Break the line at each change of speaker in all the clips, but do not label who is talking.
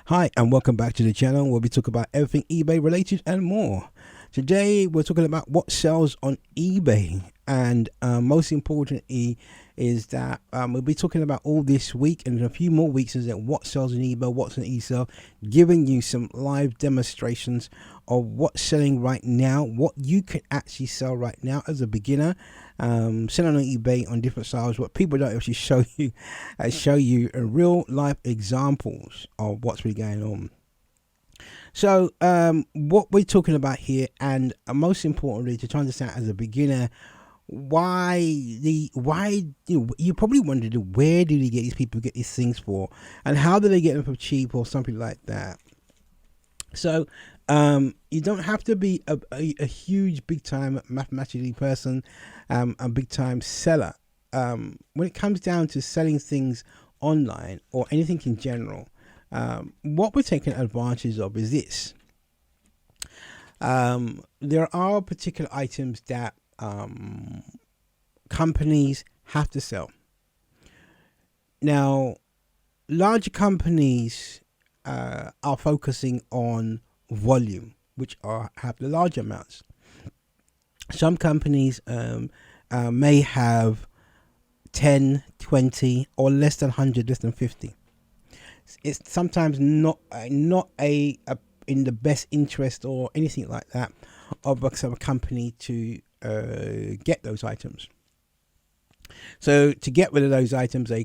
Hi and welcome back to the channel where we talk about everything eBay related and more. Today we're talking about what sells on eBay, and most importantly is that we'll be talking about all this week and in a few more weeks is that what sells on eBay, what's on eSale, giving you some live demonstrations of what's selling right now, what you can actually sell right now as a beginner, selling on eBay on different styles, what people don't actually show you real life examples of what's really going on. So what we're talking about here, and most importantly to try to understand as a beginner, why you probably wondered where did he get these people get these things for, and how do they get them for cheap or something like that. So you don't have to be a huge big time mathematically person, a big time seller. When it comes down to selling things online or anything in general, what we're taking advantage of is this. There are particular items that companies have to sell. Now, larger companies are focusing on volume, which have the larger amounts. Some companies may have 10, 20, or less than 100, less than 50. It's sometimes not a in the best interest or anything like that of a company to get those items. So to get rid of those items, they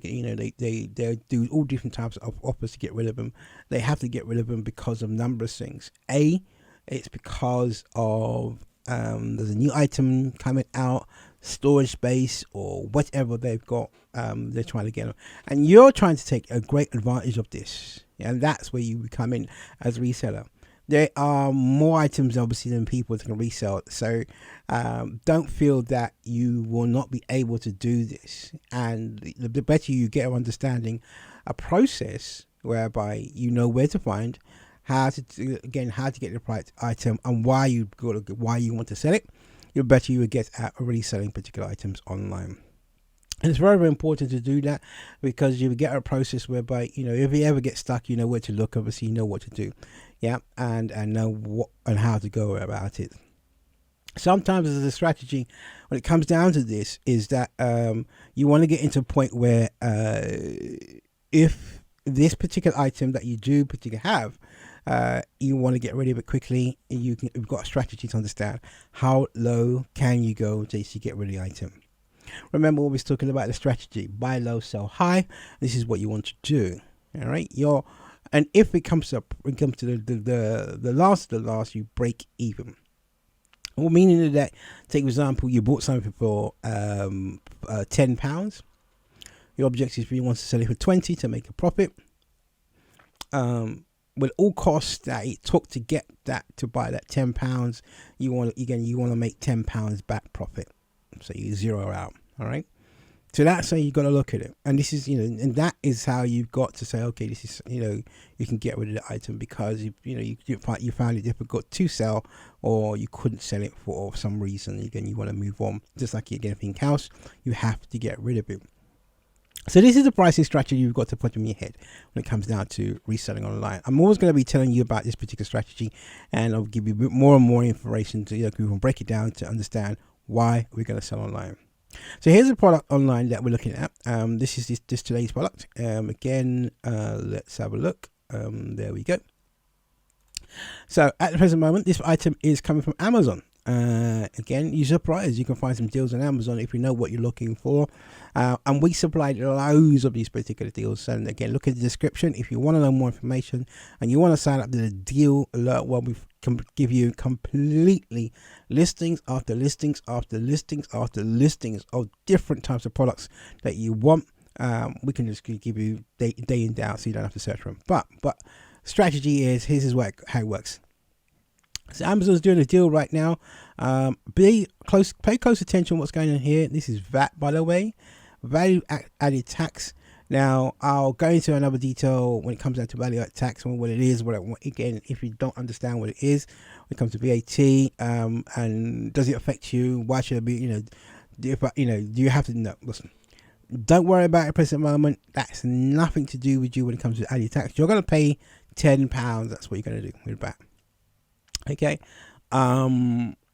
do all different types of offers to get rid of them. They have to get rid of them because of a number of things. It's because of there's a new item coming out, storage space, or whatever they've got. They're trying to get them, and you're trying to take a great advantage of this, and that's where you come in as a reseller. There are more items obviously than people that can resell, so don't feel that you will not be able to do this. And the better you get of understanding a process whereby you know where to find, how to get the right item, and why you want to sell it, the better you will get at already selling particular items online. And it's very, very important to do that, because you get a process whereby, if you ever get stuck, you know where to look. Obviously, you know what to do, and know what and how to go about it. Sometimes as a strategy, when it comes down to this, is that you want to get into a point where if this particular item that you do particularly have, you want to get rid of it quickly, you've got a strategy to understand how low can you go to get rid of the item. Remember, we're always talking about the strategy: buy low, sell high. This is what you want to do. All right, and if it comes to the last, you break even. Well, meaning that, take for example, you bought something for £10. Your objective is you want to sell it for 20 to make a profit. With all costs that it took to get that, to buy that £10, you want to make £10 back profit. So you zero out. All right. So that's how you got to look at it. And this is, and that is how you've got to say, okay, this is, you can get rid of the item because you found it difficult to sell, or you couldn't sell it for some reason. Again, you want to move on. Just like you get anything else, you have to get rid of it. So this is the pricing strategy you've got to put in your head when it comes down to reselling online. I'm always going to be telling you about this particular strategy, and I'll give you a bit more and more information to we can break it down to understand why we're going to sell online. So here's a product online that we're looking at. This is this today's product. Again, let's have a look. There we go. So at the present moment, this item is coming from Amazon. Again, you're surprised you can find some deals on Amazon if you know what you're looking for, and we supplied loads of these particular deals. And again, look at the description if you want to know more information and you want to sign up to the deal alert. Well, we can give you completely listings after listings after listings after listings of different types of products that you want. We can just give you day in day out, so you don't have to search for them. But strategy is, how it works. So Amazon's doing a deal right now. Pay close attention to what's going on here. This is VAT, by the way, value added tax. Now I'll go into another detail when it comes down to value added tax and what it is. Again, if you don't understand what it is when it comes to VAT, and does it affect you? Why should it be? Do you have to know? Listen, don't worry about it at the present moment. That's nothing to do with you when it comes to added tax. You're going to pay £10. That's what you're going to do with that. Okay.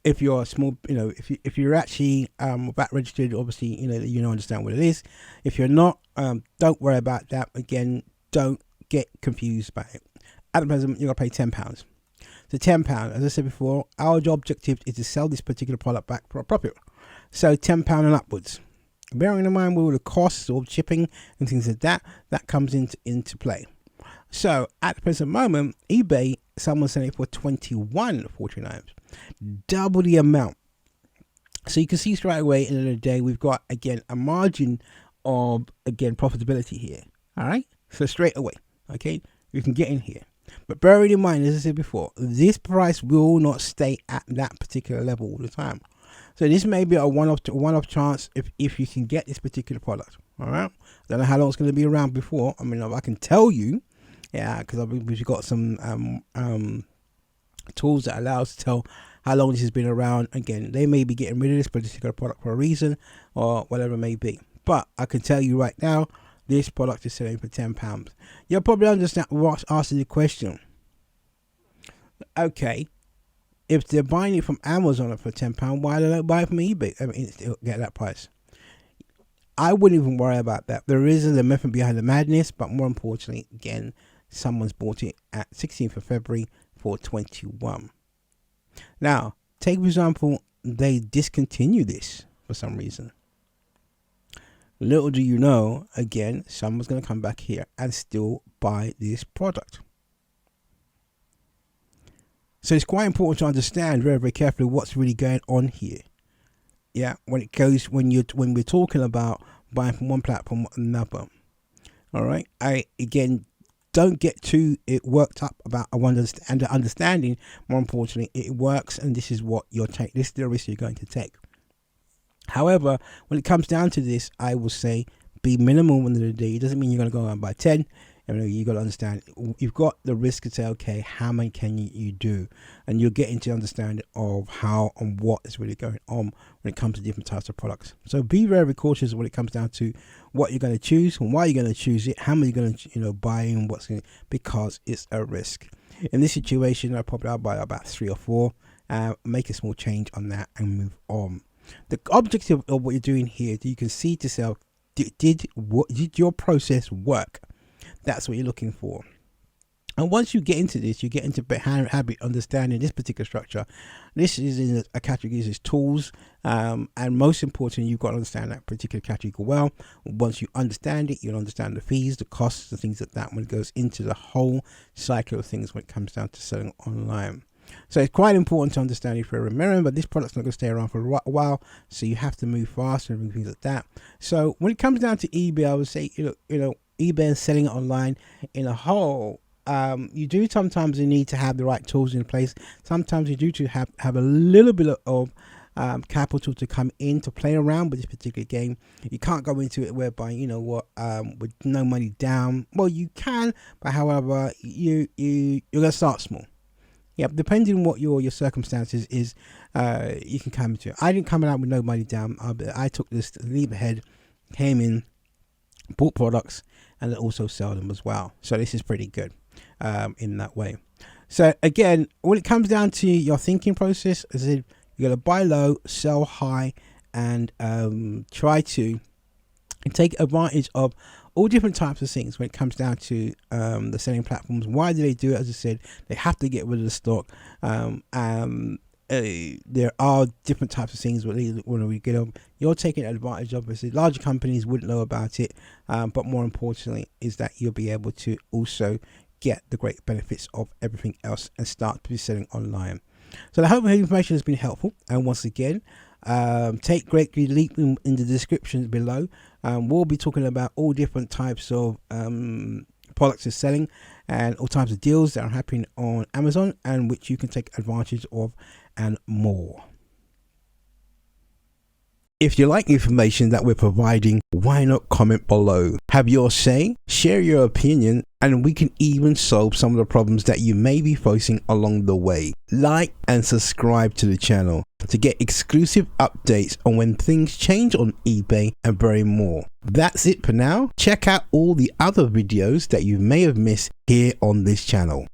If you're a small, if you're actually VAT registered, obviously, you know understand what it is. If you're not, don't worry about that. Again, don't get confused by it. At the present, you're gonna pay £10. So £10, as I said before, our objective is to sell this particular product back for a profit. So £10 and upwards. Bearing in mind all the costs of shipping and things like that, that comes into play. So at the present moment, eBay, someone's selling it for $21.49, double the amount. So you can see straight away, in the day, we've got again a margin of profitability here. All right, so straight away, okay, you can get in here. But bearing in mind, as I said before, this price will not stay at that particular level all the time. So this may be a one-off chance if you can get this particular product. All right, I don't know how long it's going to be around before. I mean, I can tell you, yeah, because we've got some tools that allow us to tell how long this has been around. Again, they may be getting rid of this particular product for a reason or whatever it may be. But I can tell you right now, this product is selling for £10. You'll probably understand what's asking the question. Okay, if they're buying it from Amazon for £10, why don't they buy it from eBay? I mean, get that price. I wouldn't even worry about that. There is a method behind the madness, but more importantly, again, someone's bought it at 16th of February for $21. Now, take for example, they discontinue this for some reason. Little do you know, again, someone's going to come back here and still buy this product. So it's quite important to understand very, very carefully what's really going on here. Yeah, when we're talking about buying from one platform or another. All right. Again, don't get too worked up about understanding. More importantly, it works, and this is what you're taking. This is the risk you're going to take. However, when it comes down to this, I will say be minimal end of the day. It doesn't mean you're going to go out and buy 10. You got to understand, you've got the risk to say, okay, how many can you do? And you'll get into understanding of how and what is really going on when it comes to different types of products. So be very, very cautious when it comes down to what you're going to choose and why you're going to choose it, how many you're going to buy and what's going to, because it's a risk. In this situation, I'll buy about 3 or 4, make a small change on that and move on. The objective of what you're doing here, you can see to yourself, did your process work? That's what you're looking for. And once you get into this, you get into habit understanding this particular structure. This is in a category is tools, and most importantly, you've got to understand that particular category well. Once you understand it, you'll understand the fees, the costs, the things like that when it goes into the whole cycle of things when it comes down to selling online. So it's quite important to understand if you remember this product's not going to stay around for a while, so you have to move fast and things like that. So when it comes down to eBay, I would say eBay and selling it online in a whole, you do sometimes need to have the right tools in place. Sometimes you do to have a little bit of capital to come in to play around with this particular game. You can't go into it whereby with no money down. Well, you can, but however, you're gonna start small. Yeah, depending on what your circumstances is, you can come into it. I didn't come out with no money down. I took this leap ahead, came in, bought products, and also sell them as well. So this is pretty good in that way. So again, when it comes down to your thinking process, as in you got to buy low, sell high, and try to take advantage of all different types of things when it comes down to the selling platforms. Why do they do it? As I said, they have to get rid of the stock. There are different types of things when we get them. You're taking advantage of it. Larger companies wouldn't know about it, but more importantly is that you'll be able to also get the great benefits of everything else and start to be selling online. So I hope the information has been helpful, and once again, take great leap in the description below. We'll be talking about all different types of products are selling and all types of deals that are happening on Amazon and which you can take advantage of and more. If you like the information that we're providing, why not comment below? Have your say, share your opinion, and we can even solve some of the problems that you may be facing along the way. Like and subscribe to the channel. to get exclusive updates on when things change on eBay and very more. That's it for now. Check out all the other videos that you may have missed here on this channel.